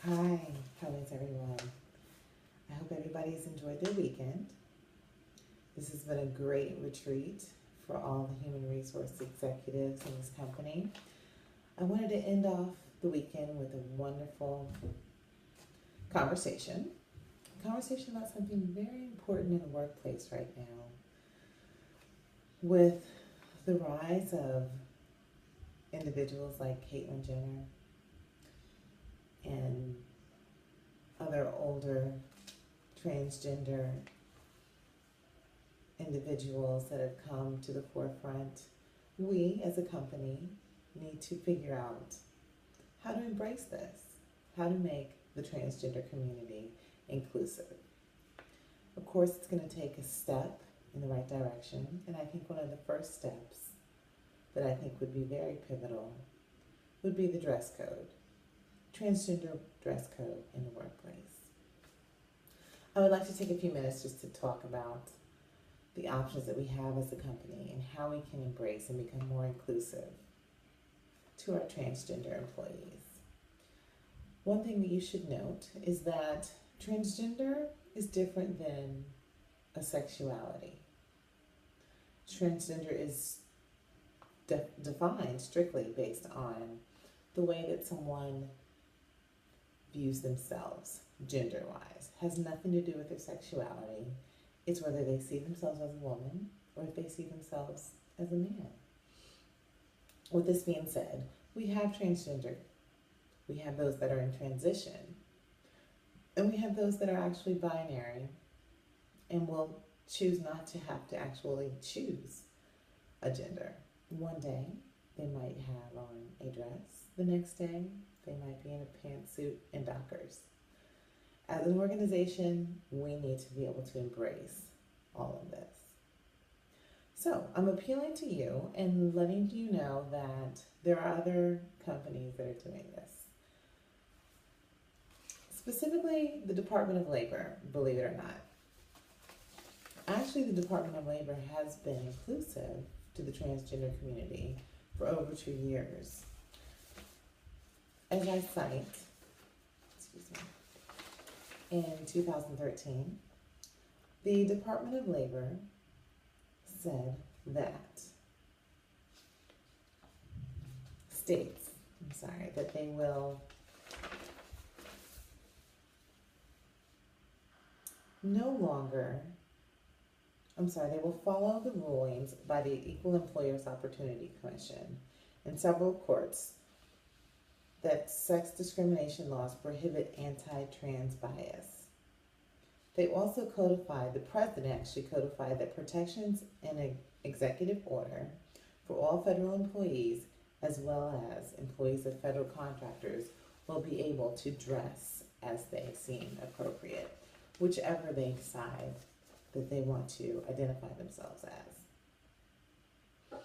Hi, how is everyone? I hope everybody's enjoyed their weekend. This has been a great retreat for all the human resource executives in this company. I wanted to end off the weekend with a wonderful conversation. A conversation about something very important in the workplace right now. With the rise of individuals like Caitlyn Jenner and other older transgender individuals that have come to the forefront, we as a company need to figure out how to embrace this, how to make the transgender community inclusive. Of course, it's going to take a step in the right direction, and I think one of the first steps that I think would be very pivotal would be the dress code, transgender dress code in the workplace. I would like to take a few minutes just to talk about the options that we have as a company and how we can embrace and become more inclusive to our transgender employees. One thing that you should note is that transgender is different than a sexuality. Transgender is defined strictly based on the way that someone views themselves gender wise. Has nothing to do with their sexuality. It's whether they see themselves as a woman or if they see themselves as a man. With this being said, we have transgender, we have those that are in transition, and we have those that are actually binary and will choose not to have to actually choose a gender. One day they might have on a dress, the next day they might be in a pantsuit and Dockers. As an organization, we need to be able to embrace all of this. So I'm appealing to you and letting you know that there are other companies that are doing this. Specifically, the Department of Labor, believe it or not. Actually, the Department of Labor has been inclusive to the transgender community for over 2 years. As I cite, in 2013, the Department of Labor said that that they will no longer, they will follow the rulings by the Equal Employers Opportunity Commission and several courts that sex discrimination laws prohibit anti-trans bias. They also codified, the president actually codified that protections in an executive order for all federal employees as well as employees of federal contractors will be able to dress as they seem appropriate, whichever they decide that they want to identify themselves as.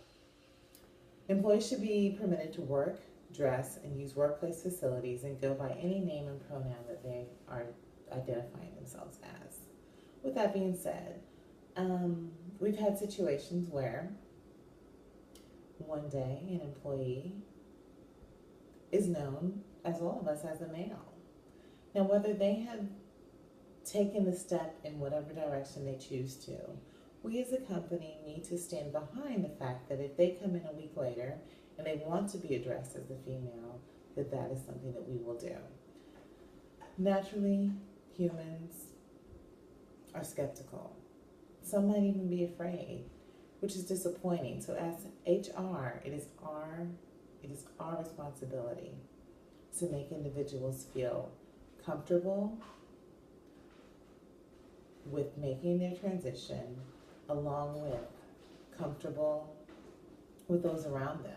Employees should be permitted to work, dress, and use workplace facilities and go by any name and pronoun that they are identifying themselves as. With that being said, we've had situations where one day an employee is known, as all of us, as a male. Now, whether they have taken the step in whatever direction they choose to, we as a company need to stand behind the fact that if they come in a week later and they want to be addressed as a female, that is something that we will do. Naturally, humans are skeptical. Some might even be afraid, which is disappointing. So as HR, it is our responsibility to make individuals feel comfortable with making their transition, along with comfortable with those around them.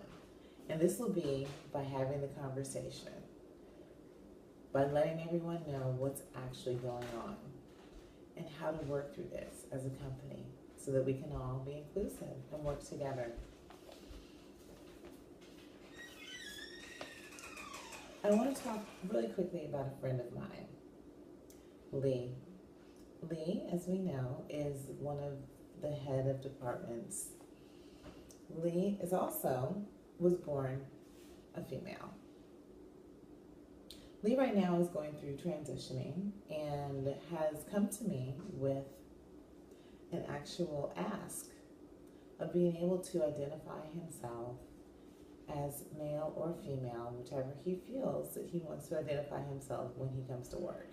And this will be by having the conversation, by letting everyone know what's actually going on and how to work through this as a company so that we can all be inclusive and work together. I want to talk really quickly about a friend of mine, Lee. Lee, as we know, is one of the head of departments. Lee was born a female. Lee right now is going through transitioning and has come to me with an actual ask of being able to identify himself as male or female, whichever he feels that he wants to identify himself when he comes to work.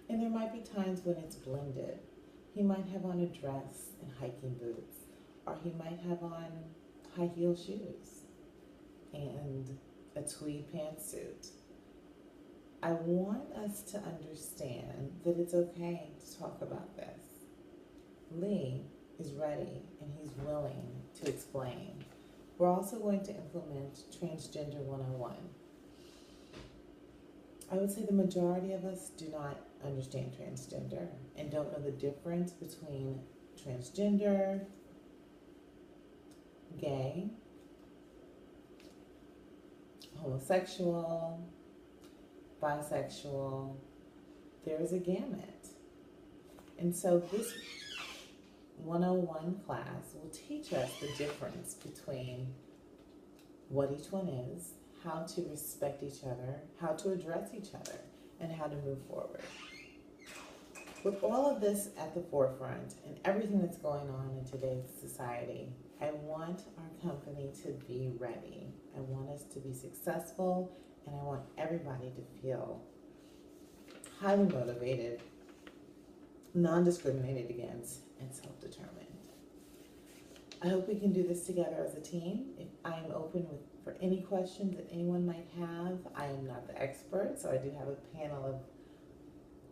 And there might be times when it's blended. He might have on a dress and hiking boots, or he might have on high heel shoes and a tweed pantsuit. I want us to understand that it's okay to talk about this. Lee is ready and he's willing to explain. We're also going to implement Transgender 101. I would say the majority of us do not understand transgender and don't know the difference between transgender, gay, homosexual, bisexual. There is a gamut. And so this 101 class will teach us the difference between what each one is, how to respect each other, how to address each other, and how to move forward. With all of this at the forefront and everything that's going on in today's society, I want our company to be ready. I want us to be successful, and I want everybody to feel highly motivated, non-discriminated against, and self-determined. I hope we can do this together as a team. If I'm open for any questions that anyone might have. I am not the expert, so I do have a panel of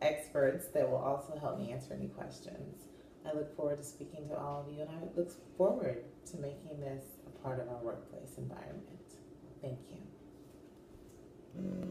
experts that will also help me answer any questions. I look forward to speaking to all of you, and I look forward to making this a part of our workplace environment. Thank you.